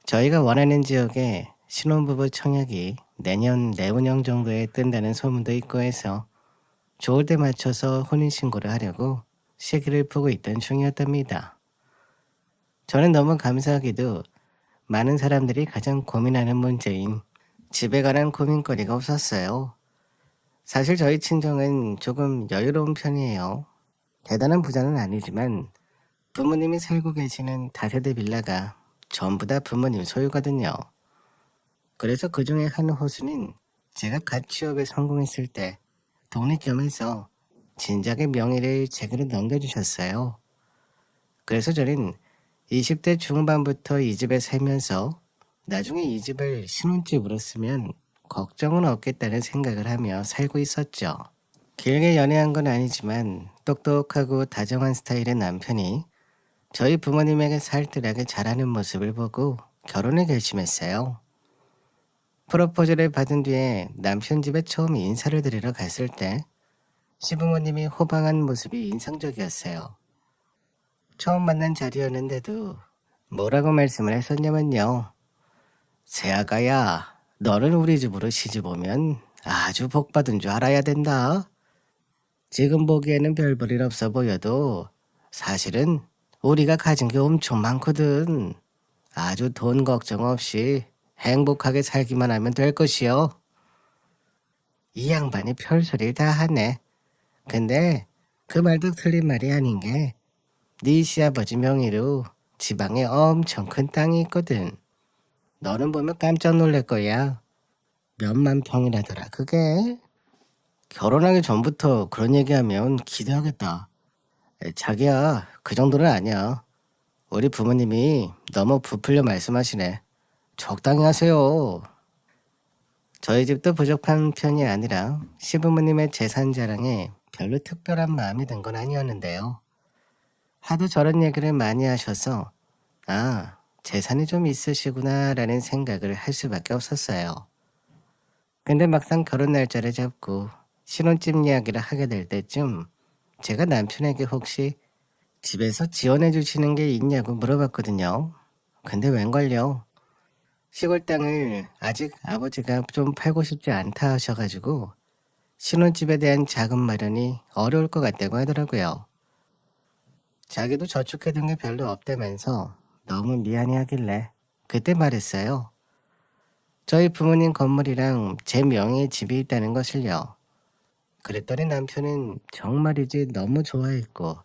저희가 원하는 지역에 신혼부부 청약이 내년 내후년 정도에 뜬다는 소문도 있고 해서 좋을 때 맞춰서 혼인신고를 하려고 시기를 보고 있던 중이었답니다. 저는 너무 감사하게도 많은 사람들이 가장 고민하는 문제인 집에 관한 고민거리가 없었어요. 사실 저희 친정은 조금 여유로운 편이에요. 대단한 부자는 아니지만 부모님이 살고 계시는 다세대 빌라가 전부 다 부모님 소유거든요. 그래서 그 중에 한 호수는 제가 갓 취업에 성공했을 때 독립겸해서 진작에 명의를 제게로 넘겨주셨어요. 그래서 저는 20대 중반부터 이 집에 살면서 나중에 이 집을 신혼집으로 쓰면 걱정은 없겠다는 생각을 하며 살고 있었죠. 길게 연애한 건 아니지만 똑똑하고 다정한 스타일의 남편이 저희 부모님에게 살뜰하게 잘하는 모습을 보고 결혼을 결심했어요. 프로포즈를 받은 뒤에 남편 집에 처음 인사를 드리러 갔을 때 시부모님이 호방한 모습이 인상적이었어요. 처음 만난 자리였는데도 뭐라고 말씀을 했었냐면요. 새아가야, 너는 우리 집으로 시집 오면 아주 복받은 줄 알아야 된다. 지금 보기에는 별 볼일 없어 보여도 사실은 우리가 가진 게 엄청 많거든. 아주 돈 걱정 없이 행복하게 살기만 하면 될 것이요. 이 양반이 별소리를 다 하네. 근데 그 말도 틀린 말이 아닌 게 네 시아버지 명의로 지방에 엄청 큰 땅이 있거든. 너는 보면 깜짝 놀랄 거야. 몇만 평이라더라 그게. 결혼하기 전부터 그런 얘기하면 기대하겠다. 자기야, 그 정도는 아니야. 우리 부모님이 너무 부풀려 말씀하시네. 적당히 하세요. 저희 집도 부족한 편이 아니라 시부모님의 재산 자랑에 별로 특별한 마음이 든 건 아니었는데요. 하도 저런 얘기를 많이 하셔서 아, 재산이 좀 있으시구나 라는 생각을 할 수밖에 없었어요. 근데 막상 결혼 날짜를 잡고 신혼집 이야기를 하게 될 때쯤 제가 남편에게 혹시 집에서 지원해 주시는 게 있냐고 물어봤거든요. 근데 웬걸요? 시골 땅을 아직 아버지가 좀 팔고 싶지 않다 하셔가지고 신혼집에 대한 자금 마련이 어려울 것 같다고 하더라고요. 자기도 저축해둔 게 별로 없다면서 너무 미안해하길래 그때 말했어요. 저희 부모님 건물이랑 제 명의의 집이 있다는 것을요. 그랬더니 남편은 정말이지 너무 좋아했고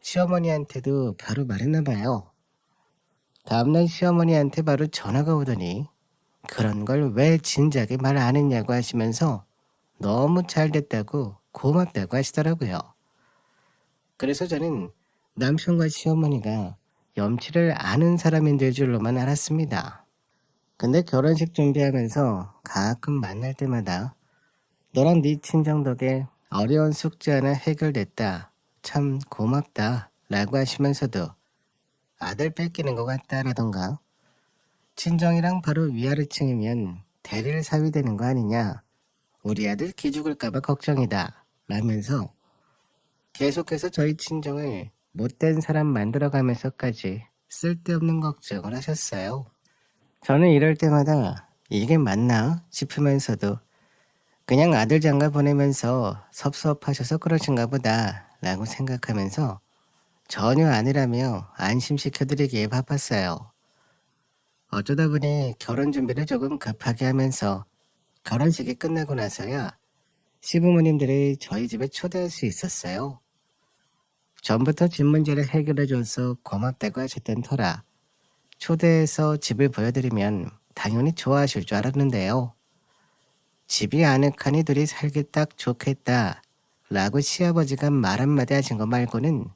시어머니한테도 바로 말했나 봐요. 다음날 시어머니한테 바로 전화가 오더니 그런 걸 왜 진작에 말 안 했냐고 하시면서 너무 잘 됐다고 고맙다고 하시더라고요. 그래서 저는 남편과 시어머니가 염치를 아는 사람인 될 줄로만 알았습니다. 근데 결혼식 준비하면서 가끔 만날 때마다 너랑 네 친정 덕에 어려운 숙제 하나 해결됐다. 참 고맙다. 라고 하시면서도 아들 뺏기는 것 같다라던가 친정이랑 바로 위아래층이면 대릴 사위 되는 거 아니냐. 우리 아들 기죽을까봐 걱정이다. 라면서 계속해서 저희 친정을 못된 사람 만들어가면서까지 쓸데없는 걱정을 하셨어요. 저는 이럴 때마다 이게 맞나 싶으면서도 그냥 아들 장가 보내면서 섭섭하셔서 그러신가 보다 라고 생각하면서 전혀 아니라며 안심시켜드리기에 바빴어요. 어쩌다 보니 결혼 준비를 조금 급하게 하면서 결혼식이 끝나고 나서야 시부모님들이 저희 집에 초대할 수 있었어요. 전부터 집 문제를 해결해줘서 고맙다고 하셨던 터라 초대해서 집을 보여드리면 당연히 좋아하실 줄 알았는데요. 집이 아늑하니 둘이 살기 딱 좋겠다 라고 시아버지가 말 한마디 하신 거 말고는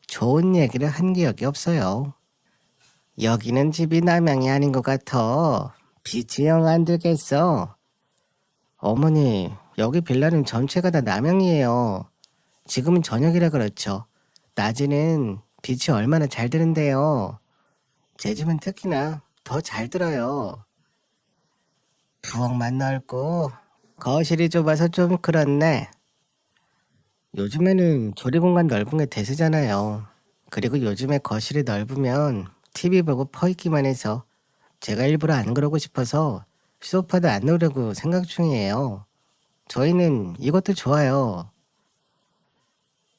좋은 얘기를 한 기억이 없어요. 여기는 집이 남양이 아닌 것 같아. 빛이 영 안 들겠어. 어머니, 여기 빌라는 전체가 다 남양이에요. 지금은 저녁이라 그렇죠. 낮에는 빛이 얼마나 잘 드는데요. 제 집은 특히나 더 잘 들어요. 부엌만 넓고 거실이 좁아서 좀 그렇네. 요즘에는 조리공간 넓은 게 대세잖아요. 그리고 요즘에 거실이 넓으면 TV 보고 퍼 있기만 해서 제가 일부러 안 그러고 싶어서 소파도 안 놓으려고 생각 중이에요. 저희는 이것도 좋아요.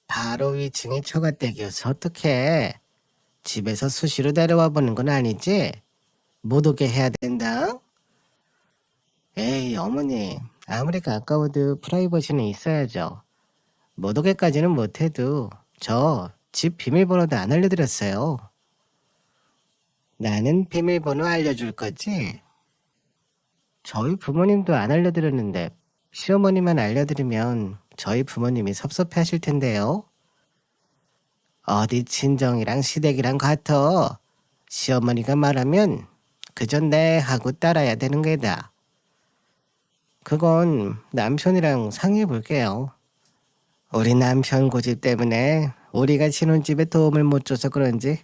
바로 위층에 처갓댁이어서 어떡해. 집에서 수시로 내려와 보는 건 아니지? 못 오게 해야 된다? 에이, 어머니. 아무리 가까워도 프라이버시는 있어야죠. 못 오게까지는 못해도 저 집 비밀번호도 안 알려드렸어요. 나는 비밀번호 알려줄 거지? 저희 부모님도 안 알려드렸는데 시어머니만 알려드리면 저희 부모님이 섭섭해하실 텐데요. 어디 친정이랑 시댁이랑 같아. 시어머니가 말하면 그저 네 하고 따라야 되는 게다. 그건 남편이랑 상의해 볼게요. 우리 남편 고집 때문에 우리가 신혼집에 도움을 못 줘서 그런지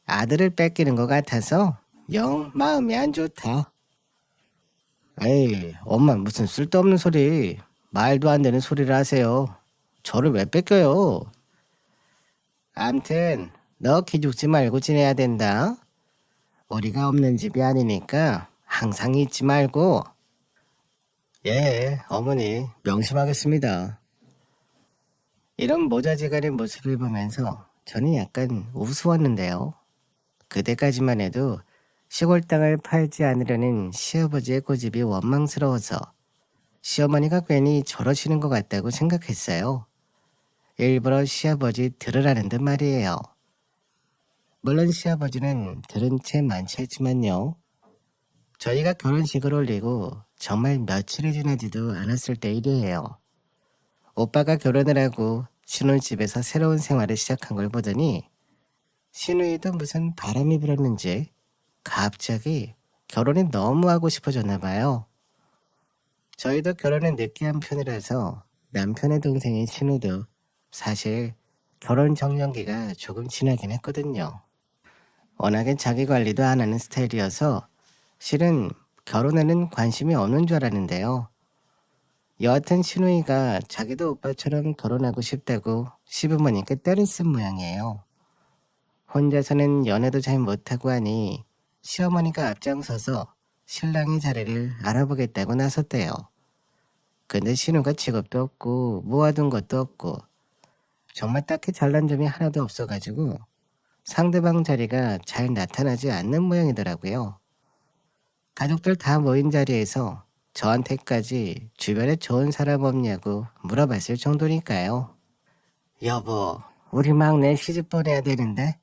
아들을 뺏기는 것 같아서 영 마음이 안 좋다. 에이, 엄마 무슨 쓸데없는 소리, 말도 안 되는 소리를 하세요. 저를 왜 뺏겨요? 암튼 너 기죽지 말고 지내야 된다. 우리가 없는 집이 아니니까 항상 잊지 말고. 예, 어머니 명심하겠습니다. 이런 모자지간의 모습을 보면서 저는 약간 우스웠는데요. 그때까지만 해도 시골 땅을 팔지 않으려는 시아버지의 고집이 원망스러워서 시어머니가 괜히 저러시는 것 같다고 생각했어요. 일부러 시아버지 들으라는 듯 말이에요. 물론 시아버지는 들은 채 만취했지만요. 저희가 결혼식을 올리고 정말 며칠이 지나지도 않았을 때 일이에요. 오빠가 결혼을 하고 신혼집에서 새로운 생활을 시작한 걸 보더니 신우이도 무슨 바람이 불었는지 갑자기 결혼이 너무 하고 싶어졌나 봐요. 저희도 결혼을 늦게 한 편이라서 남편의 동생인 신우도 사실 결혼 정년기가 조금 지나긴 했거든요. 워낙에 자기 관리도 안 하는 스타일이어서 실은 결혼에는 관심이 없는 줄 알았는데요. 여하튼 신우이가 자기도 오빠처럼 결혼하고 싶다고 시부모님께 때를 쓴 모양이에요. 혼자서는 연애도 잘 못하고 하니 시어머니가 앞장서서 신랑의 자리를 알아보겠다고 나섰대요. 근데 신우가 직업도 없고 모아둔 것도 없고 정말 딱히 잘난 점이 하나도 없어가지고 상대방 자리가 잘 나타나지 않는 모양이더라고요. 가족들 다 모인 자리에서 저한테까지 주변에 좋은 사람 없냐고 물어봤을 정도니까요. 여보, 우리 막내 시집 보내야 되는데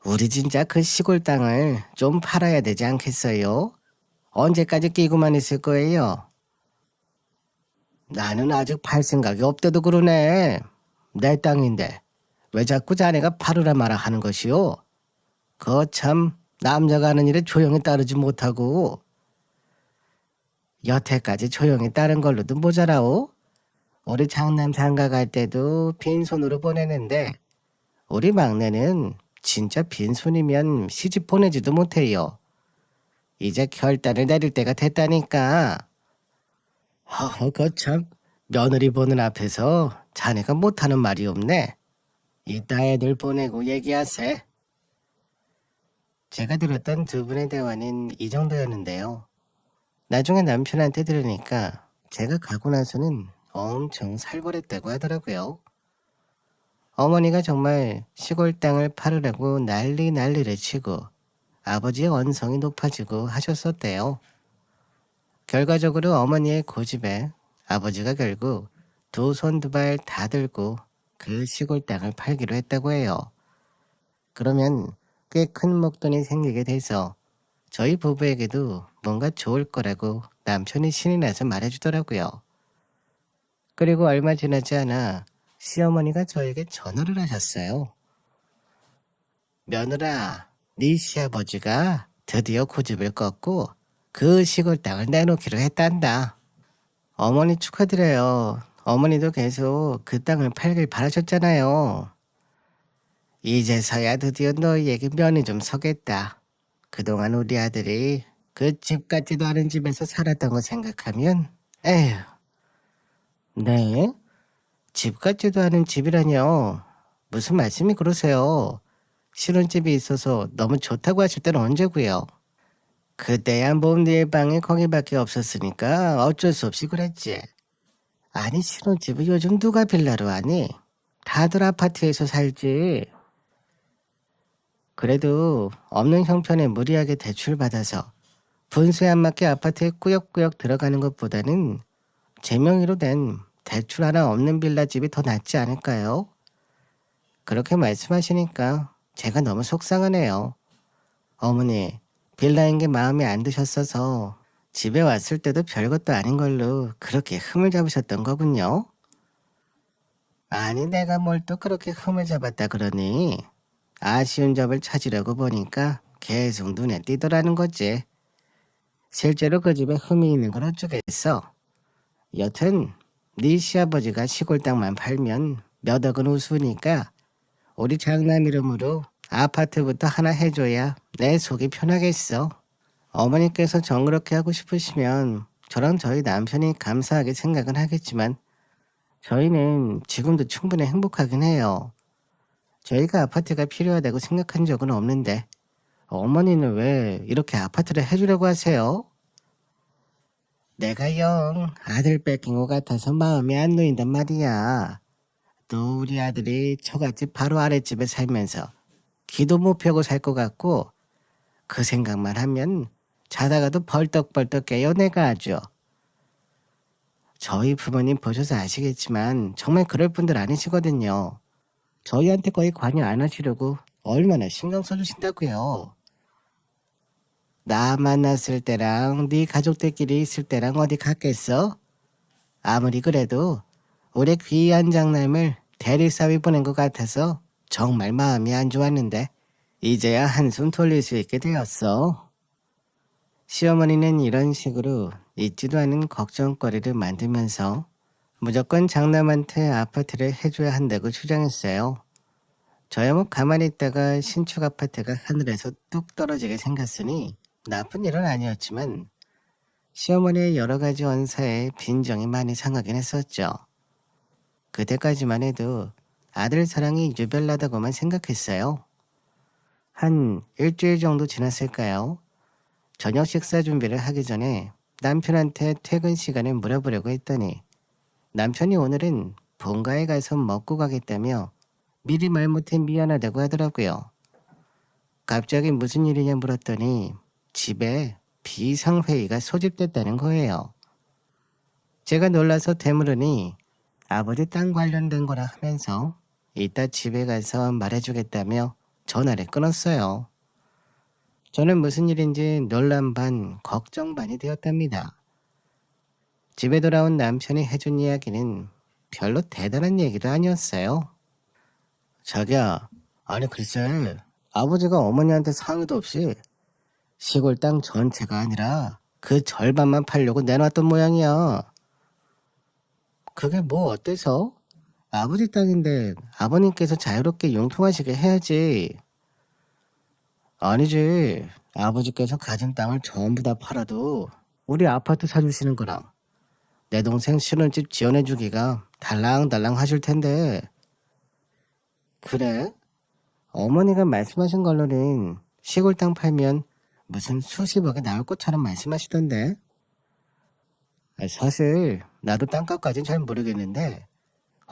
우리 진짜 그 시골 땅을 좀 팔아야 되지 않겠어요? 언제까지 끼고만 있을 거예요? 나는 아직 팔 생각이 없대도 그러네. 내 땅인데 왜 자꾸 자네가 팔으라 마라 하는 것이오? 거참 남자가 하는 일에 조용히 따르지 못하고 여태까지 조용히 따른 걸로도 모자라오? 우리 장남 장가 갈 때도 빈손으로 보내는데 우리 막내는 진짜 빈손이면 시집 보내지도 못해요. 이제 결단을 내릴 때가 됐다니까. 거참 며느리 보는 앞에서 자네가 못하는 말이 없네. 이따 애들 보내고 얘기하세. 제가 들었던 두 분의 대화는 이 정도였는데요. 나중에 남편한테 들으니까 제가 가고 나서는 엄청 살벌했다고 하더라고요. 어머니가 정말 시골 땅을 팔으라고 난리를 치고 아버지의 언성이 높아지고 하셨었대요. 결과적으로 어머니의 고집에 아버지가 결국 두 손 두 발 다 들고 그 시골 땅을 팔기로 했다고 해요. 그러면 꽤 큰 목돈이 생기게 돼서 저희 부부에게도 뭔가 좋을 거라고 남편이 신이 나서 말해주더라고요. 그리고 얼마 지나지 않아 시어머니가 저에게 전화를 하셨어요. 며느라, 네 시아버지가 드디어 고집을 꺾고 그 시골 땅을 내놓기로 했단다. 어머니 축하드려요. 어머니도 계속 그 땅을 팔길 바라셨잖아요. 이제서야 드디어 너희에게 면이 좀 서겠다. 그동안 우리 아들이 그 집 같지도 않은 집에서 살았던 거 생각하면 에휴. 네? 집 같지도 않은 집이라뇨. 무슨 말씀이 그러세요? 신혼집이 있어서 너무 좋다고 하실 때는 언제고요? 그때야 몸 네 방이 거기밖에 없었으니까 어쩔 수 없이 그랬지. 아니 신혼집을 요즘 누가 빌라로 하니? 다들 아파트에서 살지. 그래도 없는 형편에 무리하게 대출받아서 분수에 안 맞게 아파트에 꾸역꾸역 들어가는 것보다는 제 명의로 된 대출 하나 없는 빌라집이 더 낫지 않을까요? 그렇게 말씀하시니까 제가 너무 속상하네요. 어머니, 빌라인 게 마음에 안 드셨어서 집에 왔을 때도 별것도 아닌 걸로 그렇게 흠을 잡으셨던 거군요. 아니 내가 뭘 또 그렇게 흠을 잡았다 그러니? 아쉬운 점을 찾으려고 보니까 계속 눈에 띄더라는 거지. 실제로 그 집에 흠이 있는 건 어쩌겠어. 여튼 네 시아버지가 시골 땅만 팔면 몇 억은 우스우니까 우리 장남 이름으로 아파트부터 하나 해줘야 내 속이 편하겠어. 어머니께서 정 그렇게 하고 싶으시면 저랑 저희 남편이 감사하게 생각은 하겠지만 저희는 지금도 충분히 행복하긴 해요. 저희가 아파트가 필요하다고 생각한 적은 없는데 어머니는 왜 이렇게 아파트를 해주려고 하세요? 내가 영 아들 뺏긴 것 같아서 마음이 안 놓인단 말이야. 또 우리 아들이 처갓집 바로 아랫집에 살면서 기도 못 펴고 살 것 같고 그 생각만 하면 자다가도 벌떡벌떡 깨요 내가 아주. 저희 부모님 보셔서 아시겠지만 정말 그럴 분들 아니시거든요. 저희한테 거의 관여 안 하시려고 얼마나 신경 써주신다고요. 나 만났을 때랑 네 가족들끼리 있을 때랑 어디 같겠어? 아무리 그래도 올해 귀한 장남을 대리사위 보낸 것 같아서 정말 마음이 안 좋았는데 이제야 한숨 돌릴 수 있게 되었어. 시어머니는 이런 식으로 있지도 않은 걱정거리를 만들면서 무조건 장남한테 아파트를 해줘야 한다고 주장했어요. 저야 뭐 가만히 있다가 신축 아파트가 하늘에서 뚝 떨어지게 생겼으니 나쁜 일은 아니었지만 시어머니의 여러 가지 언사에 빈정이 많이 상하긴 했었죠. 그때까지만 해도 아들 사랑이 유별나다고만 생각했어요. 한 일주일 정도 지났을까요? 저녁 식사 준비를 하기 전에 남편한테 퇴근 시간을 물어보려고 했더니 남편이 오늘은 본가에 가서 먹고 가겠다며 미리 말 못해 미안하다고 하더라고요. 갑자기 무슨 일이냐 물었더니 집에 비상회의가 소집됐다는 거예요. 제가 놀라서 되물으니 아버지 땅 관련된 거라 하면서 이따 집에 가서 말해주겠다며 전화를 끊었어요. 저는 무슨 일인지 놀란 반 걱정 반이 되었답니다. 집에 돌아온 남편이 해준 이야기는 별로 대단한 얘기도 아니었어요. 자기야, 아니 글쎄 아버지가 어머니한테 상의도 없이 시골 땅 전체가 아니라 그 절반만 팔려고 내놨던 모양이야. 그게 뭐 어때서? 아버지 땅인데 아버님께서 자유롭게 융통하시게 해야지. 아니지. 아버지께서 가진 땅을 전부 다 팔아도 우리 아파트 사주시는 거랑 내 동생 신혼집 지원해주기가 달랑달랑 하실 텐데. 그래? 어머니가 말씀하신 걸로는 시골 땅 팔면 무슨 수십억이 나올 것처럼 말씀하시던데. 사실 나도 땅값까진 잘 모르겠는데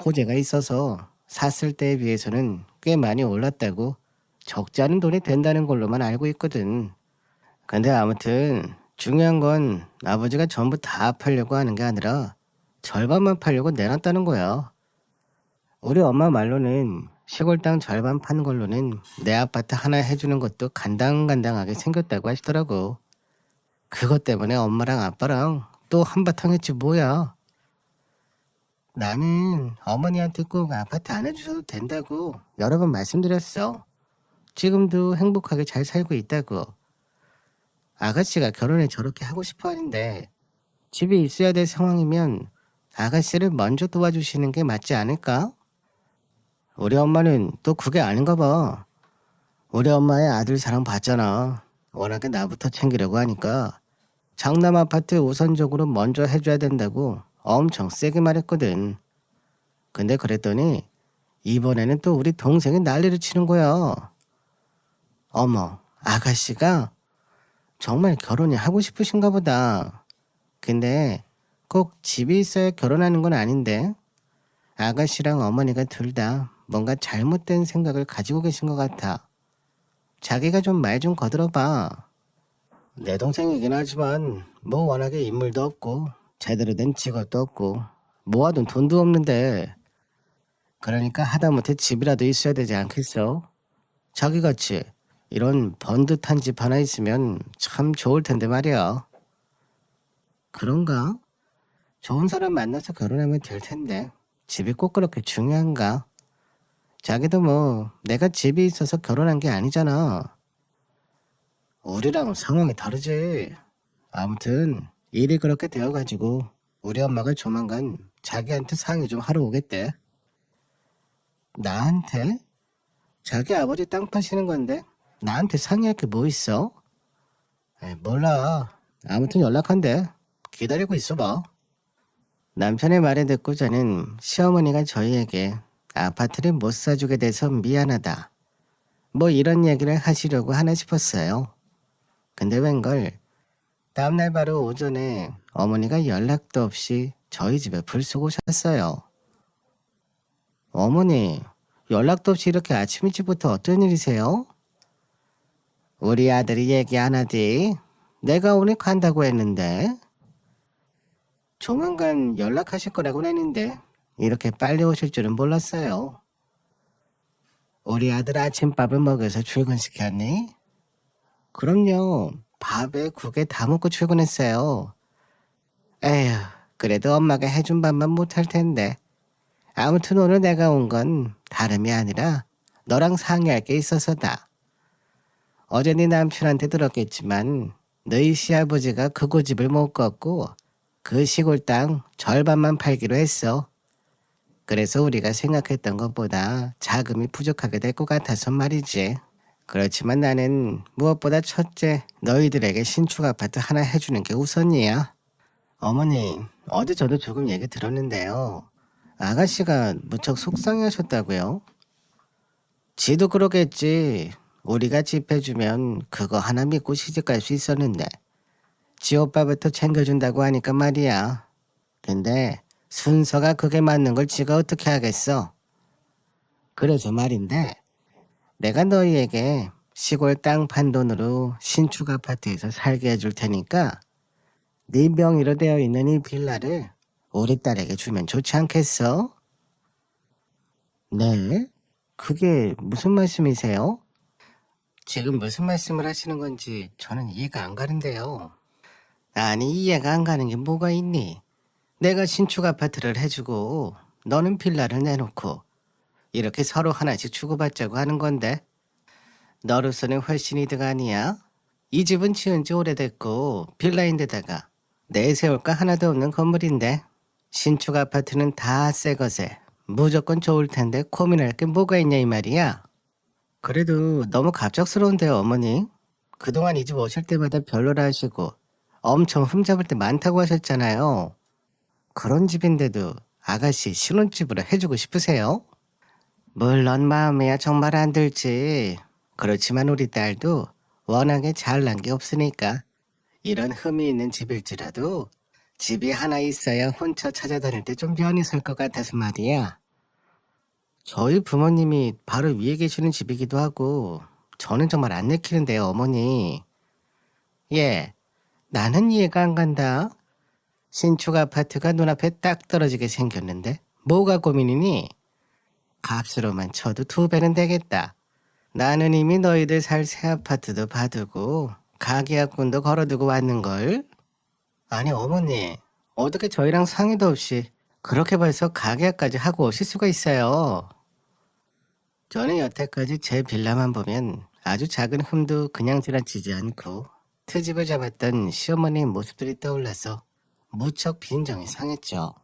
호재가 있어서 샀을 때에 비해서는 꽤 많이 올랐다고 적지 않은 돈이 된다는 걸로만 알고 있거든. 근데 아무튼 중요한 건 아버지가 전부 다 팔려고 하는 게 아니라 절반만 팔려고 내놨다는 거야. 우리 엄마 말로는 시골 땅 절반 판 걸로는 내 아파트 하나 해주는 것도 간당간당하게 생겼다고 하시더라고. 그것 때문에 엄마랑 아빠랑 또 한바탕 했지 뭐야. 나는 어머니한테 꼭 아파트 안 해주셔도 된다고 여러 번 말씀드렸어. 지금도 행복하게 잘 살고 있다고. 아가씨가 결혼을 저렇게 하고 싶어 하는데 집에 있어야 될 상황이면 아가씨를 먼저 도와주시는 게 맞지 않을까? 우리 엄마는 또 그게 아닌가 봐. 우리 엄마의 아들 사랑 봤잖아. 워낙에 나부터 챙기려고 하니까 장남 아파트 우선적으로 먼저 해줘야 된다고 엄청 세게 말했거든. 근데 그랬더니 이번에는 또 우리 동생이 난리를 치는 거야. 어머, 아가씨가? 정말 결혼이 하고 싶으신가 보다. 근데 꼭 집이 있어야 결혼하는 건 아닌데 아가씨랑 어머니가 둘 다 뭔가 잘못된 생각을 가지고 계신 것 같아. 자기가 좀 말 좀 거들어봐. 내 동생이긴 하지만 뭐 워낙에 인물도 없고 제대로 된 직업도 없고 모아둔 돈도 없는데 그러니까 하다못해 집이라도 있어야 되지 않겠어? 자기같이 이런 번듯한 집 하나 있으면 참 좋을 텐데 말이야. 그런가? 좋은 사람 만나서 결혼하면 될 텐데 집이 꼭 그렇게 중요한가? 자기도 뭐 내가 집이 있어서 결혼한 게 아니잖아. 우리랑 상황이 다르지. 아무튼 일이 그렇게 되어가지고 우리 엄마가 조만간 자기한테 상의 좀 하러 오겠대. 나한테? 자기 아버지 땅 파시는 건데 나한테 상의할 게 뭐 있어? 몰라. 아무튼 연락한대. 기다리고 있어봐. 남편의 말을 듣고 저는 시어머니가 저희에게 아파트를 못 사주게 돼서 미안하다. 뭐 이런 얘기를 하시려고 하나 싶었어요. 근데 웬걸 다음날 바로 오전에 어머니가 연락도 없이 저희 집에 불쑥 오셨어요. 어머니, 연락도 없이 이렇게 아침 일찍부터 어떤 일이세요? 우리 아들이 얘기 안 하디? 내가 오늘 간다고 했는데. 조만간 연락하실 거라고 했는데 이렇게 빨리 오실 줄은 몰랐어요. 우리 아들 아침밥을 먹여서 출근시켰니? 그럼요. 밥에 국에 다 먹고 출근했어요. 에휴, 그래도 엄마가 해준 밥만 못할 텐데. 아무튼 오늘 내가 온 건 다름이 아니라 너랑 상의할 게 있어서다. 어제 네 남편한테 들었겠지만 너희 시아버지가 그 고집을 못 꺾고 그 시골 땅 절반만 팔기로 했어. 그래서 우리가 생각했던 것보다 자금이 부족하게 될 것 같아서 말이지. 그렇지만 나는 무엇보다 첫째 너희들에게 신축 아파트 하나 해주는 게 우선이야. 어머니, 어제 저도 조금 얘기 들었는데요. 아가씨가 무척 속상해하셨다고요? 지도 그러겠지. 우리가 집 해주면 그거 하나 믿고 시집갈 수 있었는데 지 오빠부터 챙겨준다고 하니까 말이야. 근데 순서가 그게 맞는 걸 지가 어떻게 하겠어? 그래서 말인데 내가 너희에게 시골 땅 판 돈으로 신축 아파트에서 살게 해줄 테니까 네 명의로 되어 있는 이 빌라를 우리 딸에게 주면 좋지 않겠어? 네? 그게 무슨 말씀이세요? 지금 무슨 말씀을 하시는 건지 저는 이해가 안 가는데요. 아니, 이해가 안 가는 게 뭐가 있니? 내가 신축 아파트를 해주고 너는 빌라를 내놓고 이렇게 서로 하나씩 주고받자고 하는 건데 너로서는 훨씬 이득 아니야? 이 집은 지은 지 오래됐고 빌라인데다가 내세울 거 하나도 없는 건물인데 신축 아파트는 다 새 것에 무조건 좋을 텐데 고민할 게 뭐가 있냐 이 말이야. 그래도 너무 갑작스러운데요 어머니. 그동안 이 집 오실 때마다 별로라 하시고 엄청 흠잡을 때 많다고 하셨잖아요. 그런 집인데도 아가씨 신혼집으로 해주고 싶으세요? 물론 마음에야 정말 안 들지. 그렇지만 우리 딸도 워낙에 잘난 게 없으니까 이런 흠이 있는 집일지라도 집이 하나 있어야 혼자 찾아다닐 때 좀 편히 설 것 같아서 말이야. 저희 부모님이 바로 위에 계시는 집이기도 하고 저는 정말 안 내키는데요 어머니. 예, 나는 이해가 안 간다. 신축 아파트가 눈앞에 딱 떨어지게 생겼는데 뭐가 고민이니? 값으로만 쳐도 2배는 되겠다. 나는 이미 너희들 살 새 아파트도 봐두고 가계약권도 걸어두고 왔는걸. 아니 어머니, 어떻게 저희랑 상의도 없이 그렇게 벌써 가계약까지 하고 오실 수가 있어요. 저는 여태까지 제 빌라만 보면 아주 작은 흠도 그냥 지나치지 않고 트집을 잡았던 시어머니의 모습들이 떠올라서 무척 빈정이 상했죠.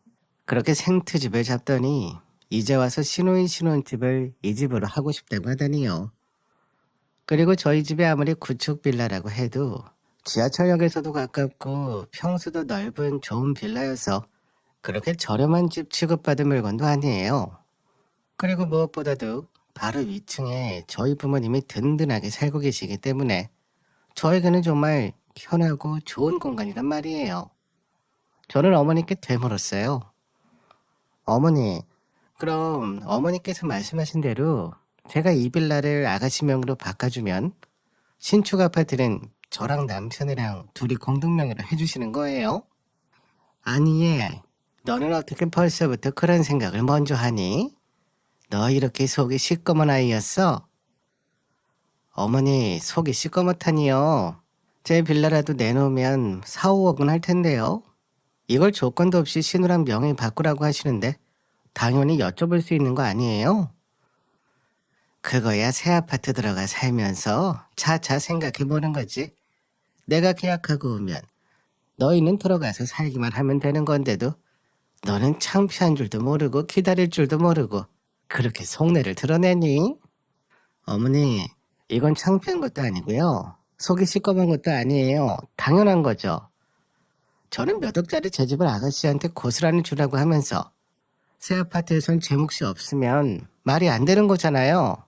그렇게 생트집을 잡더니 이제 와서 신호인 신혼집을 이 집으로 하고 싶다고 하다니요. 그리고 저희 집이 아무리 구축 빌라라고 해도 지하철역에서도 가깝고 평수도 넓은 좋은 빌라여서 그렇게 저렴한 집 취급받은 물건도 아니에요. 그리고 무엇보다도 바로 위층에 저희 부모님이 든든하게 살고 계시기 때문에 저에게는 정말 편하고 좋은 공간이란 말이에요. 저는 어머니께 되물었어요. 어머니, 그럼 어머니께서 말씀하신 대로 제가 이 빌라를 아가씨 명의로 바꿔주면 신축 아파트는 저랑 남편이랑 둘이 공동명의로 해주시는 거예요? 아니, 얘, 너는 어떻게 벌써부터 그런 생각을 먼저 하니? 너 이렇게 속이 시꺼먼 아이였어? 어머니, 속이 시꺼멓다니요. 제 빌라라도 내놓으면 4, 5억은 할 텐데요. 이걸 조건도 없이 신우랑 명의 바꾸라고 하시는데 당연히 여쭤볼 수 있는 거 아니에요? 그거야 새 아파트 들어가 살면서 차차 생각해보는 거지. 내가 계약하고 오면 너희는 들어가서 살기만 하면 되는 건데도 너는 창피한 줄도 모르고 기다릴 줄도 모르고 그렇게 속내를 드러내니? 어머니, 이건 창피한 것도 아니고요. 속이 시꺼먼 것도 아니에요. 당연한 거죠. 저는 몇 억짜리 제 집을 아가씨한테 고스란히 주라고 하면서 새 아파트에선 제 몫이 없으면 말이 안 되는 거잖아요.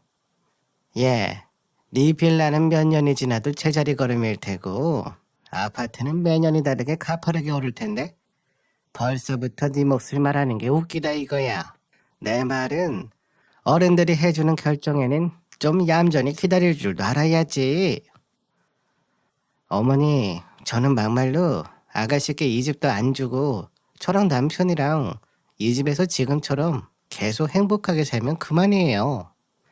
예, 네 빌라는 몇 년이 지나도 제자리 걸음일 테고 아파트는 매년이 다르게 가파르게 오를 텐데 벌써부터 네 몫을 말하는 게 웃기다 이거야. 내 말은 어른들이 해주는 결정에는 좀 얌전히 기다릴 줄도 알아야지. 어머니, 저는 막말로 아가씨께 이 집도 안 주고 저랑 남편이랑 이 집에서 지금처럼 계속 행복하게 살면 그만이에요.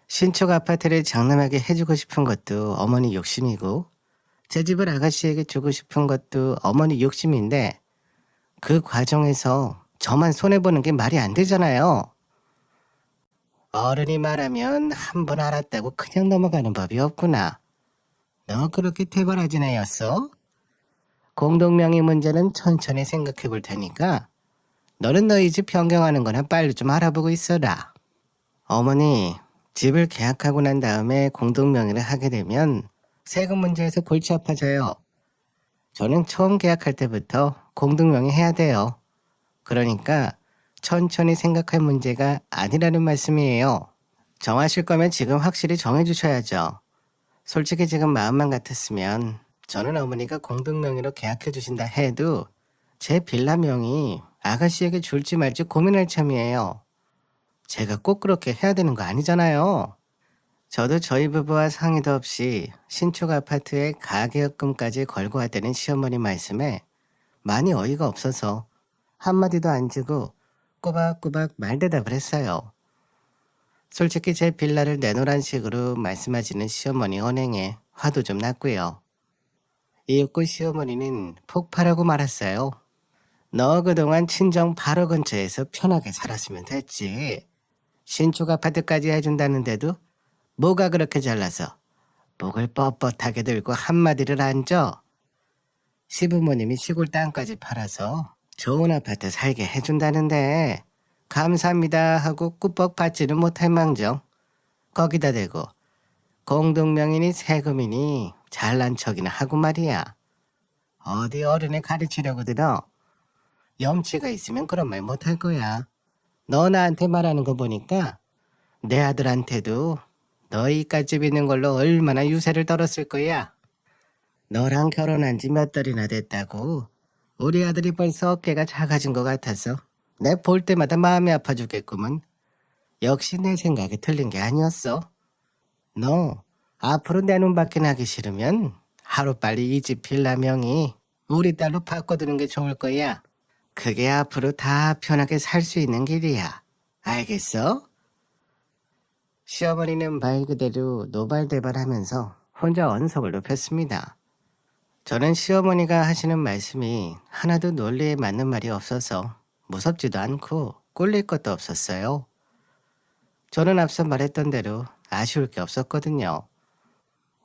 신축 아파트를 장남하게 해주고 싶은 것도 어머니 욕심이고 제 집을 아가씨에게 주고 싶은 것도 어머니 욕심인데 그 과정에서 저만 손해보는 게 말이 안 되잖아요. 어른이 말하면 한 번 알았다고 그냥 넘어가는 법이 없구나. 너 그렇게 태발하진 애였어? 공동명의 문제는 천천히 생각해 볼 테니까 너는 너희 집 변경하는 거나 빨리 좀 알아보고 있어라. 어머니, 집을 계약하고 난 다음에 공동명의를 하게 되면 세금 문제에서 골치 아파져요. 저는 처음 계약할 때부터 공동명의 해야 돼요. 그러니까 천천히 생각할 문제가 아니라는 말씀이에요. 정하실 거면 지금 확실히 정해주셔야죠. 솔직히 지금 마음만 같았으면 저는 어머니가 공동명의로 계약해 주신다 해도 제 빌라 명의 아가씨에게 줄지 말지 고민할 참이에요. 제가 꼭 그렇게 해야 되는 거 아니잖아요. 저도 저희 부부와 상의도 없이 신축 아파트에 가계약금까지 걸고 왔다는 시어머니 말씀에 많이 어이가 없어서 한마디도 안 주고 꼬박꼬박 말대답을 했어요. 솔직히 제 빌라를 내놓으란 식으로 말씀하시는 시어머니 언행에 화도 좀 났고요. 이윽고 시어머니는 폭발하고 말았어요. 너 그동안 친정 바로 근처에서 편하게 살았으면 됐지. 신축 아파트까지 해준다는데도 뭐가 그렇게 잘나서 목을 뻣뻣하게 들고 한마디를 안 줘. 시부모님이 시골 땅까지 팔아서 좋은 아파트 살게 해준다는데 감사합니다 하고 꾸벅 받지는 못할 망정 거기다 대고 공동명의니 세금이니 잘난 척이나 하고 말이야. 어디 어른을 가르치려고 들어. 염치가 있으면 그런 말 못할 거야. 너 나한테 말하는 거 보니까 내 아들한테도 너희 이까집 있는 걸로 얼마나 유세를 떨었을 거야. 너랑 결혼한 지 몇 달이나 됐다고 우리 아들이 벌써 어깨가 작아진 것 같아서 내 볼 때마다 마음이 아파 죽겠구먼. 역시 내 생각이 틀린 게 아니었어. 너 앞으로 내 눈밖에 나기 싫으면 하루빨리 이 집 빌라 명의 우리 딸로 바꿔두는 게 좋을 거야. 그게 앞으로 다 편하게 살 수 있는 길이야. 알겠어? 시어머니는 말 그대로 노발대발하면서 혼자 언성을 높였습니다. 저는 시어머니가 하시는 말씀이 하나도 논리에 맞는 말이 없어서 무섭지도 않고 꼴릴 것도 없었어요. 저는 앞서 말했던 대로 아쉬울 게 없었거든요.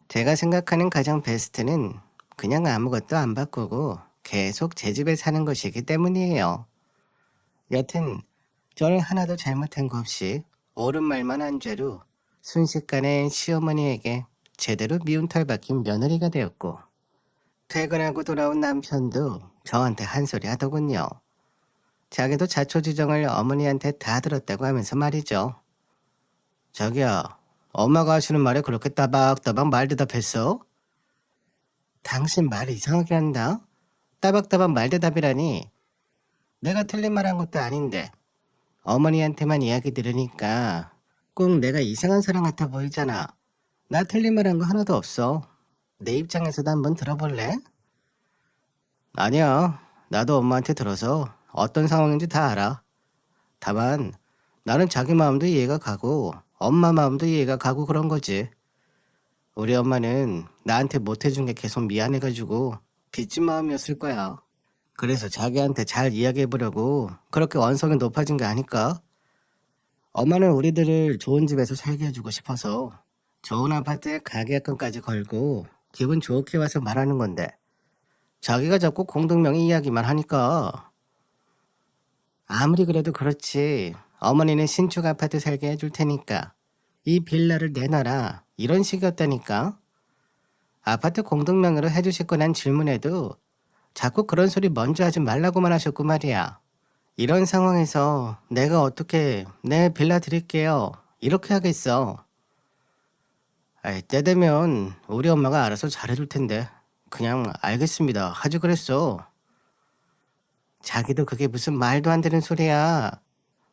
제가 생각하는 가장 베스트는 그냥 아무것도 안 바꾸고 계속 제 집에 사는 것이기 때문이에요. 여튼 저는 하나도 잘못한 거 없이 옳은 말만 한 죄로 순식간에 시어머니에게 제대로 미운 털 박힌 며느리가 되었고 퇴근하고 돌아온 남편도 저한테 한 소리 하더군요. 자기도 자초지정을 어머니한테 다 들었다고 하면서 말이죠. 자기야, 엄마가 하시는 말에 그렇게 따박따박 말 대답했어? 당신 말 이상하게 한다. 따박따박 말대답이라니. 내가 틀린 말 한 것도 아닌데 어머니한테만 이야기 들으니까 꼭 내가 이상한 사람 같아 보이잖아. 나 틀린 말 한 거 하나도 없어. 내 입장에서도 한번 들어볼래? 아니야. 나도 엄마한테 들어서 어떤 상황인지 다 알아. 다만 나는 자기 마음도 이해가 가고 엄마 마음도 이해가 가고 그런 거지. 우리 엄마는 나한테 못해준 게 계속 미안해가지고 빚진 마음이었을 거야. 그래서 자기한테 잘 이야기해보려고 그렇게 언성이 높아진 게 아닐까? 엄마는 우리들을 좋은 집에서 살게 해주고 싶어서 좋은 아파트에 가계약금까지 걸고 기분 좋게 와서 말하는 건데 자기가 자꾸 공동명의 이야기만 하니까. 아무리 그래도 그렇지. 어머니는 신축 아파트 살게 해줄 테니까 이 빌라를 내놔라 이런 식이었다니까. 아파트 공동명의로 해주실 거란 질문에도 자꾸 그런 소리 먼저 하지 말라고만 하셨고 말이야. 이런 상황에서 내가 어떻게 네 빌라 드릴게요 이렇게 하겠어. 아이, 때 되면 우리 엄마가 알아서 잘해줄 텐데 그냥 알겠습니다 하지 그랬어. 자기도 그게 무슨 말도 안 되는 소리야.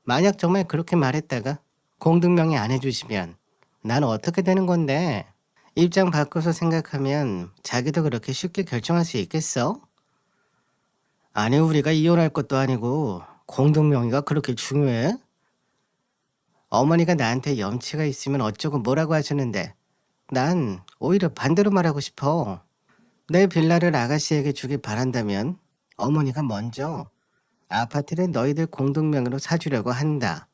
만약 정말 그렇게 말했다가 공등명의 안 해주시면 난 어떻게 되는 건데. 입장 바꿔서 생각하면 자기도 그렇게 쉽게 결정할 수 있겠어? 아니 우리가 이혼할 것도 아니고 공동명의가 그렇게 중요해? 어머니가 나한테 염치가 있으면 어쩌고 뭐라고 하셨는데 난 오히려 반대로 말하고 싶어. 내 빌라를 아가씨에게 주길 바란다면 어머니가 먼저 아파트를 너희들 공동명의로 사주려고 한다.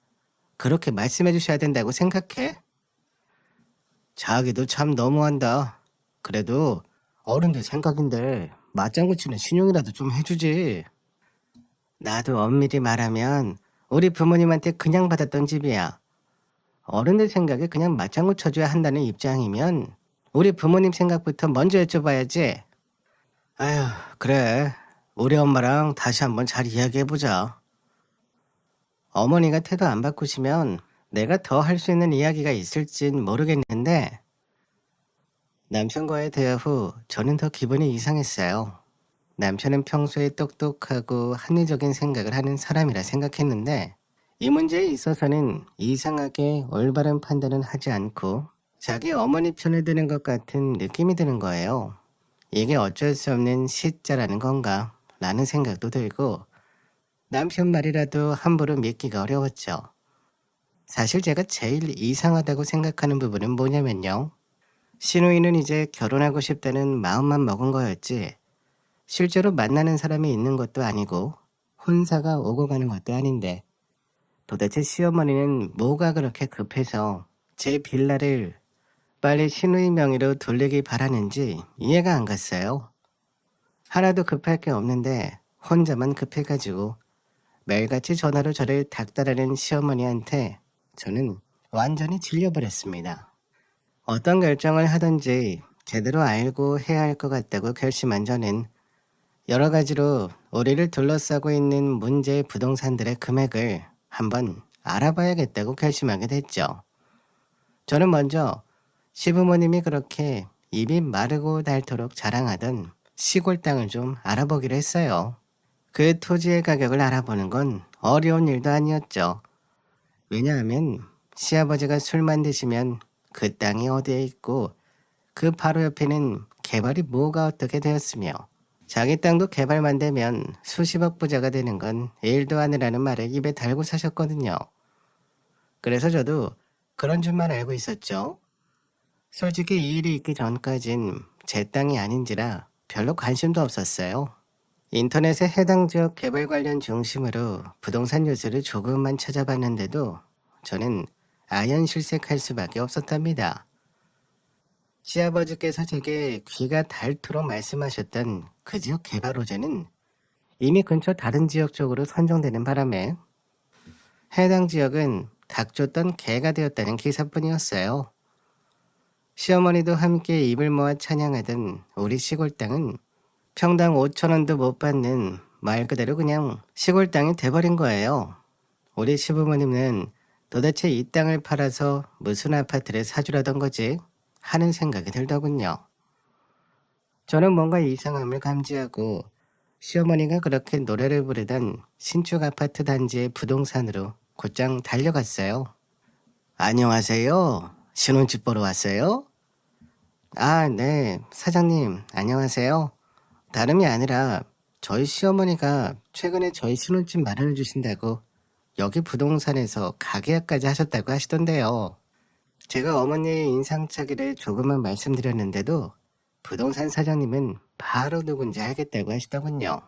그렇게 말씀해 주셔야 된다고 생각해? 자기도 참 너무한다. 그래도 어른들 생각인데 맞장구 치는 신용이라도 좀 해주지. 나도 엄밀히 말하면 우리 부모님한테 그냥 받았던 집이야. 어른들 생각에 그냥 맞장구 쳐줘야 한다는 입장이면 우리 부모님 생각부터 먼저 여쭤봐야지. 아휴, 그래. 우리 엄마랑 다시 한번 잘 이야기해보자. 어머니가 태도 안 바꾸시면 내가 더 할 수 있는 이야기가 있을진 모르겠는데 남편과의 대화 후 저는 더 기분이 이상했어요. 남편은 평소에 똑똑하고 합리적인 생각을 하는 사람이라 생각했는데 이 문제에 있어서는 이상하게 올바른 판단은 하지 않고 자기 어머니 편을 드는 것 같은 느낌이 드는 거예요. 이게 어쩔 수 없는 시자라는 건가 라는 생각도 들고 남편 말이라도 함부로 믿기가 어려웠죠. 사실 제가 제일 이상하다고 생각하는 부분은 뭐냐면요. 신우이는 이제 결혼하고 싶다는 마음만 먹은 거였지 실제로 만나는 사람이 있는 것도 아니고 혼사가 오고 가는 것도 아닌데 도대체 시어머니는 뭐가 그렇게 급해서 제 빌라를 빨리 신우이 명의로 돌리기 바라는지 이해가 안 갔어요. 하나도 급할 게 없는데 혼자만 급해가지고 매일같이 전화로 저를 닥달하는 시어머니한테 저는 완전히 질려버렸습니다. 어떤 결정을 하든지 제대로 알고 해야 할 것 같다고 결심한 저는 여러 가지로 우리를 둘러싸고 있는 문제의 부동산들의 금액을 한번 알아봐야겠다고 결심하게 됐죠. 저는 먼저 시부모님이 그렇게 입이 마르고 닳도록 자랑하던 시골 땅을 좀 알아보기로 했어요. 그 토지의 가격을 알아보는 건 어려운 일도 아니었죠. 왜냐하면 시아버지가 술만 드시면 그 땅이 어디에 있고 그 바로 옆에는 개발이 뭐가 어떻게 되었으며 자기 땅도 개발만 되면 수십억 부자가 되는 건 일도 아니라는 말을 입에 달고 사셨거든요. 그래서 저도 그런 줄만 알고 있었죠. 솔직히 이 일이 있기 전까진 제 땅이 아닌지라 별로 관심도 없었어요. 인터넷에 해당 지역 개발 관련 중심으로 부동산 뉴스를 조금만 찾아봤는데도 저는 아연실색할 수밖에 없었답니다. 시아버지께서 제게 귀가 닳도록 말씀하셨던 그 지역 개발 호재는 이미 근처 다른 지역 쪽으로 선정되는 바람에 해당 지역은 닭 줬던 개가 되었다는 기사뿐이었어요. 시어머니도 함께 입을 모아 찬양하던 우리 시골 땅은 평당 5,000원도 못 받는 말 그대로 그냥 시골 땅이 돼버린 거예요. 우리 시부모님은 도대체 이 땅을 팔아서 무슨 아파트를 사주려던 거지 하는 생각이 들더군요. 저는 뭔가 이상함을 감지하고 시어머니가 그렇게 노래를 부르던 신축 아파트 단지의 부동산으로 곧장 달려갔어요. 안녕하세요. 신혼집 보러 왔어요? 아, 네. 사장님, 안녕하세요. 다름이 아니라 저희 시어머니가 최근에 저희 신혼집 마련해 주신다고 여기 부동산에서 가계약까지 하셨다고 하시던데요. 제가 어머니의 인상착의를 조금만 말씀드렸는데도 부동산 사장님은 바로 누군지 알겠다고 하시더군요.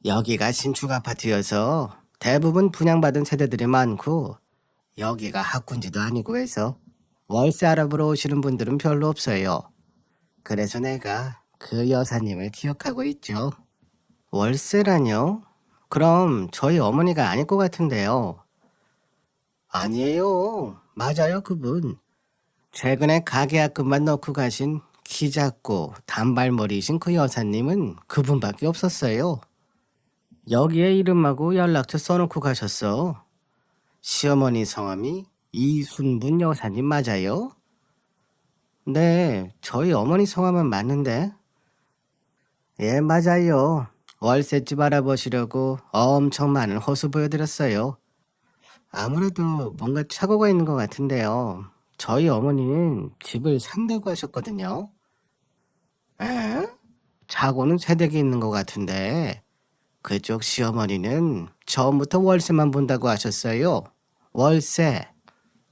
여기가 신축 아파트여서 대부분 분양받은 세대들이 많고 여기가 학군지도 아니고 해서 월세 알아보러 오시는 분들은 별로 없어요. 그래서 내가 그 여사님을 기억하고 있죠. 월세라뇨? 그럼 저희 어머니가 아닐 것 같은데요. 아니에요. 맞아요, 그분. 최근에 가계약금만 넣고 가신 키 작고 단발머리이신 그 여사님은 그분밖에 없었어요. 여기에 이름하고 연락처 써놓고 가셨어. 시어머니 성함이 이순분 여사님 맞아요? 네, 저희 어머니 성함은 맞는데. 예, 맞아요. 월세집 알아보시려고 엄청 많은 호수 보여드렸어요. 아무래도 뭔가 착오가 있는 것 같은데요. 저희 어머니는 집을 산다고 하셨거든요. 에? 착오는 세댁이 있는 것 같은데 그쪽 시어머니는 처음부터 월세만 본다고 하셨어요. 월세.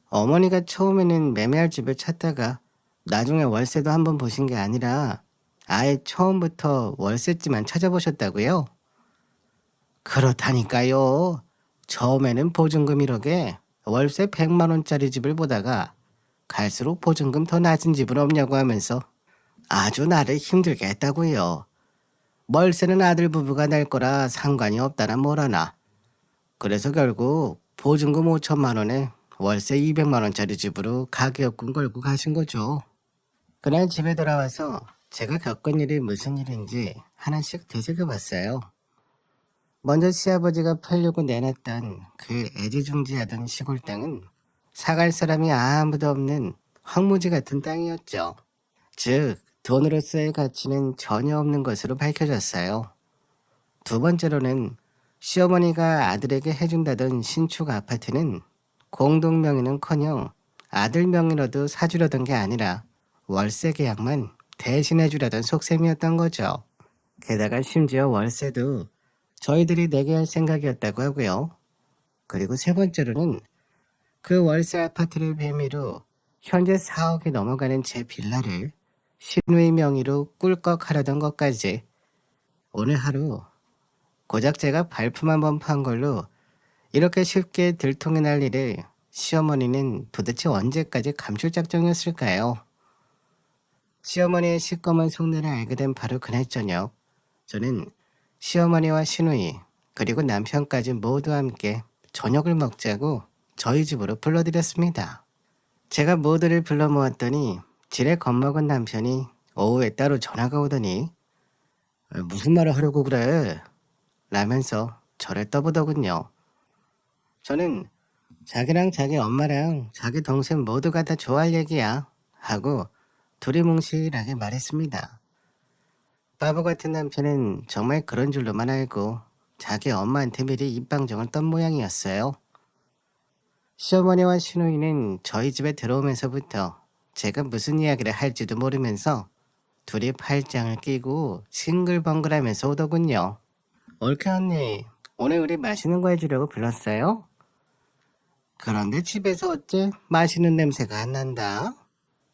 어머니가 처음에는 매매할 집을 찾다가 나중에 월세도 한번 보신 게 아니라 아예 처음부터 월세집만 찾아보셨다고요? 그렇다니까요. 처음에는 보증금 1억에 월세 100만 원짜리 집을 보다가 갈수록 보증금 더 낮은 집은 없냐고 하면서 아주 나를 힘들게 했다고요. 월세는 아들 부부가 낼 거라 상관이 없다나 뭐라나. 그래서 결국 보증금 5천만 원에 월세 200만 원짜리 집으로 가계약금 걸고 가신 거죠. 그날 집에 돌아와서 제가 겪은 일이 무슨 일인지 하나씩 되새겨봤어요. 먼저 시아버지가 팔려고 내놨던 그 애지중지하던 시골 땅은 사갈 사람이 아무도 없는 황무지 같은 땅이었죠. 즉, 돈으로서의 가치는 전혀 없는 것으로 밝혀졌어요. 두 번째로는 시어머니가 아들에게 해준다던 신축 아파트는 공동 명의는커녕 아들 명의로도 사주려던 게 아니라 월세 계약만 대신해주려던 속셈이었던 거죠. 게다가 심지어 월세도 저희들이 내게 할 생각이었다고 하고요. 그리고 세 번째로는 그 월세 아파트를 빌미로 현재 4억이 넘어가는 제 빌라를 신우의 명의로 꿀꺽하려던 것까지 오늘 하루 고작 제가 발품 한번 판 걸로 이렇게 쉽게 들통이 날 일을 시어머니는 도대체 언제까지 감출 작정이었을까요? 시어머니의 시꺼먼 속내를 알게 된 바로 그날 저녁 저는 시어머니와 시누이 그리고 남편까지 모두 함께 저녁을 먹자고 저희 집으로 불러드렸습니다. 제가 모두를 불러 모았더니 지레 겁먹은 남편이 오후에 따로 전화가 오더니 무슨 말을 하려고 그래? 라면서 저를 떠보더군요. 저는 자기랑 자기 엄마랑 자기 동생 모두가 다 좋아할 얘기야 하고 두리뭉실하게 말했습니다. 바보 같은 남편은 정말 그런 줄로만 알고 자기 엄마한테 미리 입방정을 떤 모양이었어요. 시어머니와 시누이는 저희 집에 들어오면서부터 제가 무슨 이야기를 할지도 모르면서 둘이 팔짱을 끼고 싱글벙글하면서 오더군요. 올케 언니, 오늘 우리 맛있는 거 해주려고 불렀어요? 그런데 집에서 어째 맛있는 냄새가 안 난다?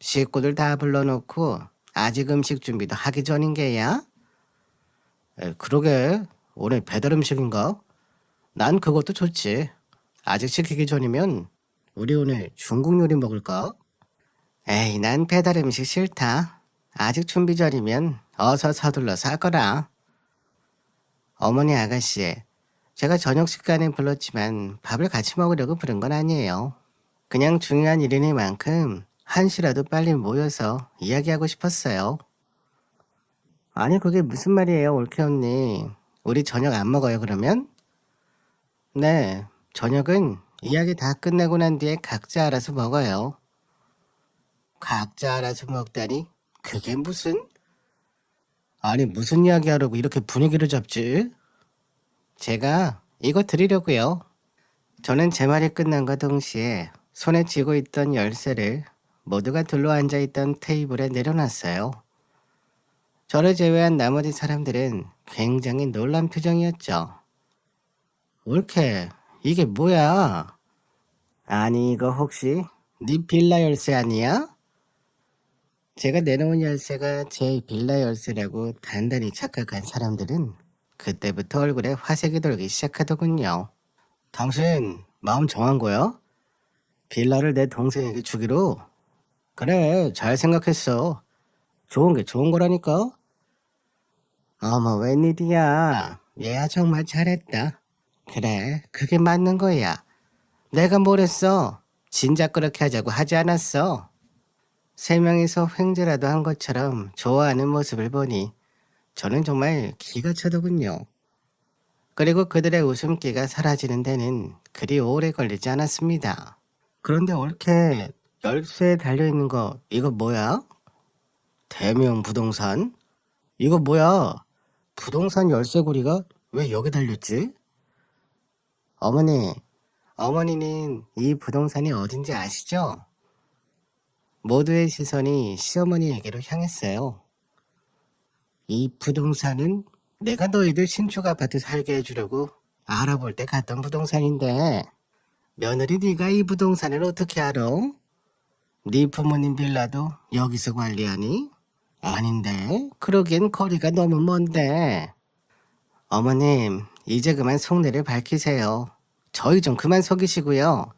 식구들 다 불러놓고 아직 음식 준비도 하기 전인 게야? 그러게, 오늘 배달 음식인가? 난 그것도 좋지. 아직 시키기 전이면 우리 오늘 중국 요리 먹을까? 에이, 난 배달 음식 싫다. 아직 준비 전이면 어서 서둘러서 할 거라. 어머니 아가씨, 제가 저녁 식단에 불렀지만 밥을 같이 먹으려고 부른 건 아니에요. 그냥 중요한 일이니만큼 한시라도 빨리 모여서 이야기하고 싶었어요. 아니 그게 무슨 말이에요, 올케 언니. 우리 저녁 안 먹어요, 그러면? 네, 저녁은 이야기 다 끝내고 난 뒤에 각자 알아서 먹어요. 각자 알아서 먹다니? 그게 무슨? 아니, 무슨 이야기 하려고 이렇게 분위기를 잡지? 제가 이거 드리려고요. 저는 제 말이 끝난과 동시에 손에 쥐고 있던 열쇠를 모두가 둘러앉아 있던 테이블에 내려놨어요. 저를 제외한 나머지 사람들은 굉장히 놀란 표정이었죠. 올케, 이게 뭐야? 아니, 이거 혹시 네 빌라 열쇠 아니야? 제가 내놓은 열쇠가 제 빌라 열쇠라고 단단히 착각한 사람들은 그때부터 얼굴에 화색이 돌기 시작하더군요. 당신 마음 정한 거야? 빌라를 내 동생에게 주기로? 그래, 잘 생각했어. 좋은 게 좋은 거라니까? 어머, 웬일이야. 얘야 정말 잘했다. 그래, 그게 맞는 거야. 내가 뭘 했어? 진작 그렇게 하자고 하지 않았어. 세 명이서 횡재라도 한 것처럼 좋아하는 모습을 보니 저는 정말 기가 차더군요. 그리고 그들의 웃음기가 사라지는 데는 그리 오래 걸리지 않았습니다. 그런데 옳게 열쇠에 달려있는 거 이거 뭐야? 대명 부동산? 이거 뭐야? 부동산 열쇠고리가 왜 여기 달렸지? 어머니, 어머니는 이 부동산이 어딘지 아시죠? 모두의 시선이 시어머니에게로 향했어요. 이 부동산은 내가 너희들 신축 아파트 살게 해주려고 알아볼 때 갔던 부동산인데 며느리 네가 이 부동산을 어떻게 알아? 네 부모님 빌라도 여기서 관리하니? 아닌데 그러기엔 거리가 너무 먼데. 어머님 이제 그만 속내를 밝히세요. 저희 좀 그만 속이시고요.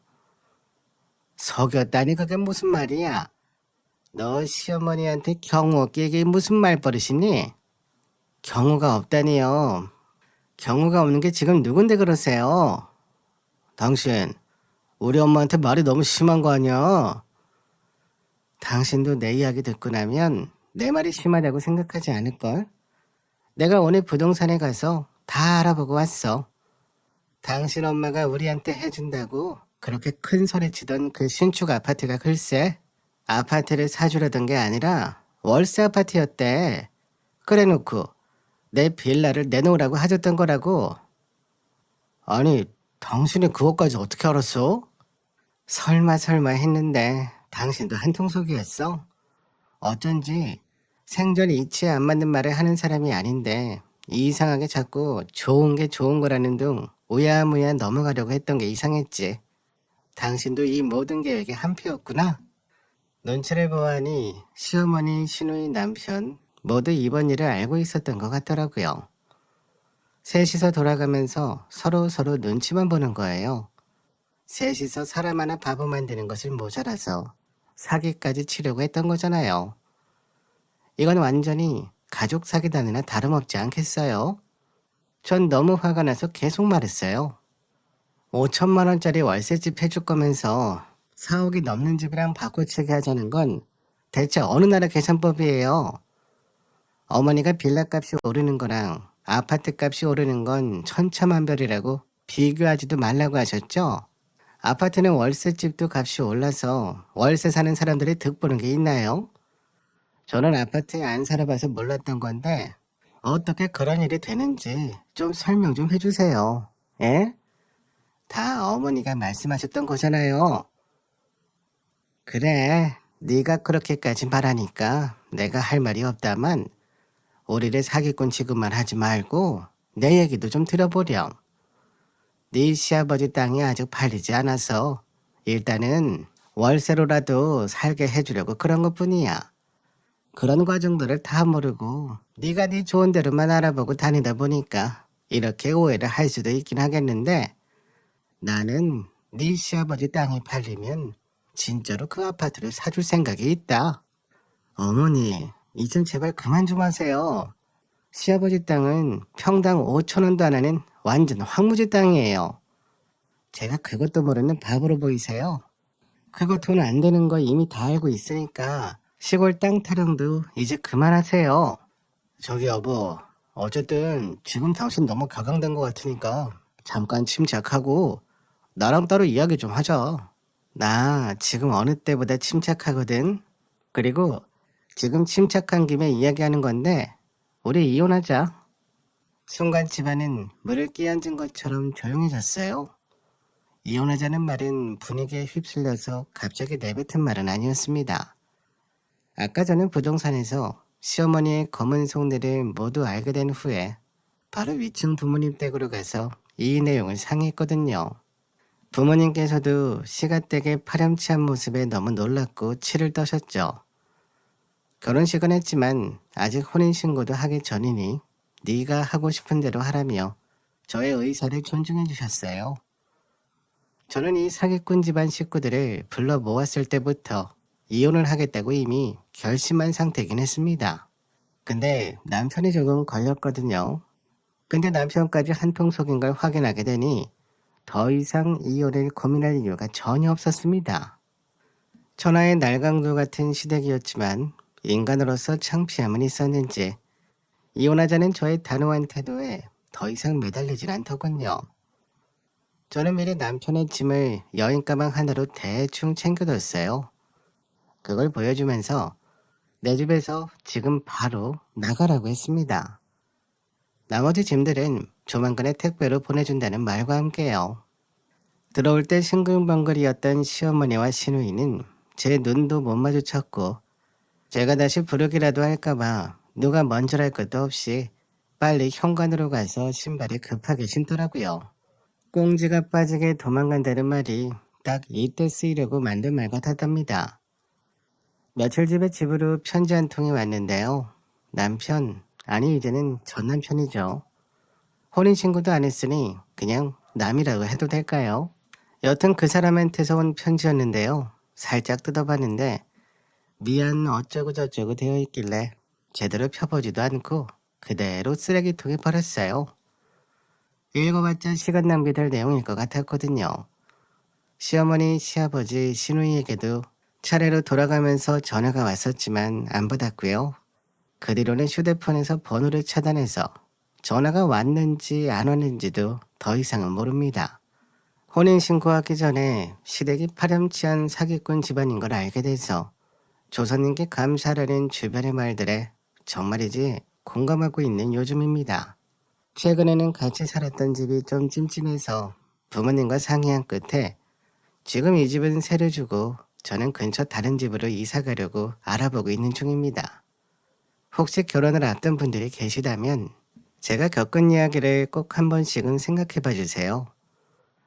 속였다니 그게 무슨 말이야? 너 시어머니한테 경우 없게 이게 무슨 말버릇이니? 경우가 없다니요. 경우가 없는 게 지금 누군데 그러세요? 당신 우리 엄마한테 말이 너무 심한 거 아니야? 당신도 내 이야기 듣고 나면 내 말이 심하다고 생각하지 않을걸? 내가 오늘 부동산에 가서 다 알아보고 왔어. 당신 엄마가 우리한테 해준다고 그렇게 큰 소리 치던 그 신축 아파트가 글쎄 아파트를 사주려던 게 아니라 월세 아파트였대. 그래놓고 내 빌라를 내놓으라고 하셨던 거라고. 아니, 당신이 그것까지 어떻게 알았어? 설마 했는데 당신도 한통속이었어? 어쩐지 생전 이치에 안 맞는 말을 하는 사람이 아닌데 이상하게 자꾸 좋은 게 좋은 거라는 둥 우야무야 넘어가려고 했던 게 이상했지. 당신도 이 모든 계획의 한 표였구나. 눈치를 보아하니 시어머니, 시누이, 남편 모두 이번 일을 알고 있었던 것 같더라고요. 셋이서 돌아가면서 서로 눈치만 보는 거예요. 셋이서 사람 하나 바보 만드는 것을 모자라서 사기까지 치려고 했던 거잖아요. 이건 완전히 가족 사기단이나 다름없지 않겠어요? 전 너무 화가 나서 계속 말했어요. 5천만 원짜리 월세집 해줄 거면서 4억이 넘는 집이랑 바꿔치기 하자는 건 대체 어느 나라 계산법이에요? 어머니가 빌라값이 오르는 거랑 아파트값이 오르는 건 천차만별이라고 비교하지도 말라고 하셨죠? 아파트는 월세집도 값이 올라서 월세 사는 사람들이 득보는 게 있나요? 저는 아파트에 안 살아봐서 몰랐던 건데 어떻게 그런 일이 되는지 좀 설명 좀 해주세요. 예? 다 어머니가 말씀하셨던 거잖아요. 그래, 네가 그렇게까지 말하니까 내가 할 말이 없다만 우리를 사기꾼 취급만 하지 말고 내 얘기도 좀 들어보렴. 네 시아버지 땅이 아직 팔리지 않아서 일단은 월세로라도 살게 해주려고 그런 것뿐이야. 그런 과정들을 다 모르고 네가 네 좋은 대로만 알아보고 다니다 보니까 이렇게 오해를 할 수도 있긴 하겠는데 나는 네 시아버지 땅이 팔리면 진짜로 그 아파트를 사줄 생각이 있다. 어머니, 이젠 제발 그만 좀 하세요. 시아버지 땅은 평당 5천 원도 안 하는 완전 황무지 땅이에요. 제가 그것도 모르는 바보로 보이세요? 그거 돈 안 되는 거 이미 다 알고 있으니까 시골 땅 타령도 이제 그만하세요. 저기 여보, 어쨌든 지금 당신 너무 격앙된 것 같으니까 잠깐 침착하고 나랑 따로 이야기 좀 하자. 나 지금 어느 때보다 침착하거든. 그리고 지금 침착한 김에 이야기하는 건데 우리 이혼하자. 순간 집안은 물을 끼얹은 것처럼 조용해졌어요. 이혼하자는 말은 분위기에 휩쓸려서 갑자기 내뱉은 말은 아니었습니다. 아까 저는 부동산에서 시어머니의 검은 속내를 모두 알게 된 후에 바로 위층 부모님 댁으로 가서 이 내용을 상의했거든요. 부모님께서도 시가댁의 파렴치한 모습에 너무 놀랐고 치를 떠셨죠. 결혼식은 했지만 아직 혼인신고도 하기 전이니 네가 하고 싶은 대로 하라며 저의 의사를 존중해 주셨어요. 저는 이 사기꾼 집안 식구들을 불러 모았을 때부터 이혼을 하겠다고 이미 결심한 상태이긴 했습니다. 근데 남편이 조금 걸렸거든요. 근데 남편까지 한통 속인 걸 확인하게 되니 더 이상 이혼을 고민할 이유가 전혀 없었습니다. 천하의 날강도 같은 시댁이었지만 인간으로서 창피함은 있었는지 이혼하자는 저의 단호한 태도에 더 이상 매달리질 않더군요. 저는 미리 남편의 짐을 여행 가방 하나로 대충 챙겨뒀어요. 그걸 보여주면서 내 집에서 지금 바로 나가라고 했습니다. 나머지 짐들은 조만간에 택배로 보내준다는 말과 함께요. 들어올 때 싱글벙글이었던 시어머니와 시누이는 제 눈도 못 마주쳤고 제가 다시 부르기라도 할까봐 누가 먼저랄 것도 없이 빨리 현관으로 가서 신발을 급하게 신더라고요. 꽁지가 빠지게 도망간다는 말이 딱 이때 쓰이려고 만든 말 같았답니다. 며칠 집에 집으로 편지 한 통이 왔는데요. 남편, 아니 이제는 전 남편이죠. 혼인신고도 안 했으니 그냥 남이라고 해도 될까요? 여튼 그 사람한테서 온 편지였는데요. 살짝 뜯어봤는데 미안 어쩌고 저쩌고 되어 있길래 제대로 펴보지도 않고 그대로 쓰레기통에 버렸어요. 읽어봤자 시간 낭비될 내용일 것 같았거든요. 시어머니, 시아버지, 시누이에게도 차례로 돌아가면서 전화가 왔었지만 안 받았고요. 그 뒤로는 휴대폰에서 번호를 차단해서 전화가 왔는지 안 왔는지도 더 이상은 모릅니다. 혼인신고하기 전에 시댁이 파렴치한 사기꾼 집안인 걸 알게 돼서 조선님께 감사라는 주변의 말들에 정말이지 공감하고 있는 요즘입니다. 최근에는 같이 살았던 집이 좀 찜찜해서 부모님과 상의한 끝에 지금 이 집은 세를 주고 저는 근처 다른 집으로 이사 가려고 알아보고 있는 중입니다. 혹시 결혼을 앞둔 분들이 계시다면 제가 겪은 이야기를 꼭 한 번씩은 생각해 봐 주세요.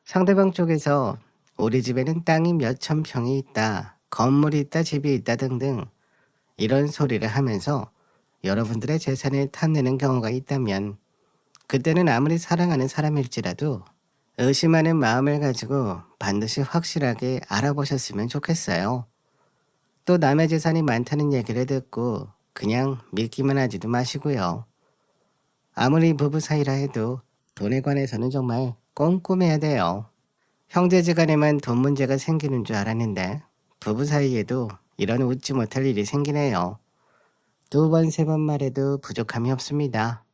상대방 쪽에서 우리 집에는 땅이 몇천 평이 있다, 건물이 있다, 집이 있다 등등 이런 소리를 하면서 여러분들의 재산을 탐내는 경우가 있다면 그때는 아무리 사랑하는 사람일지라도 의심하는 마음을 가지고 반드시 확실하게 알아보셨으면 좋겠어요. 또 남의 재산이 많다는 얘기를 듣고 그냥 믿기만 하지도 마시고요. 아무리 부부 사이라 해도 돈에 관해서는 정말 꼼꼼해야 돼요. 형제지간에만 돈 문제가 생기는 줄 알았는데 부부 사이에도 이런 웃지 못할 일이 생기네요. 두 번, 세 번 말해도 부족함이 없습니다.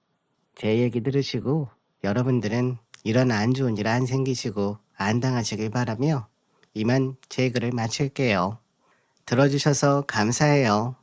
제 얘기 들으시고 여러분들은 이런 안 좋은 일 안 생기시고 안 당하시길 바라며 이만 제 글을 마칠게요. 들어주셔서 감사해요.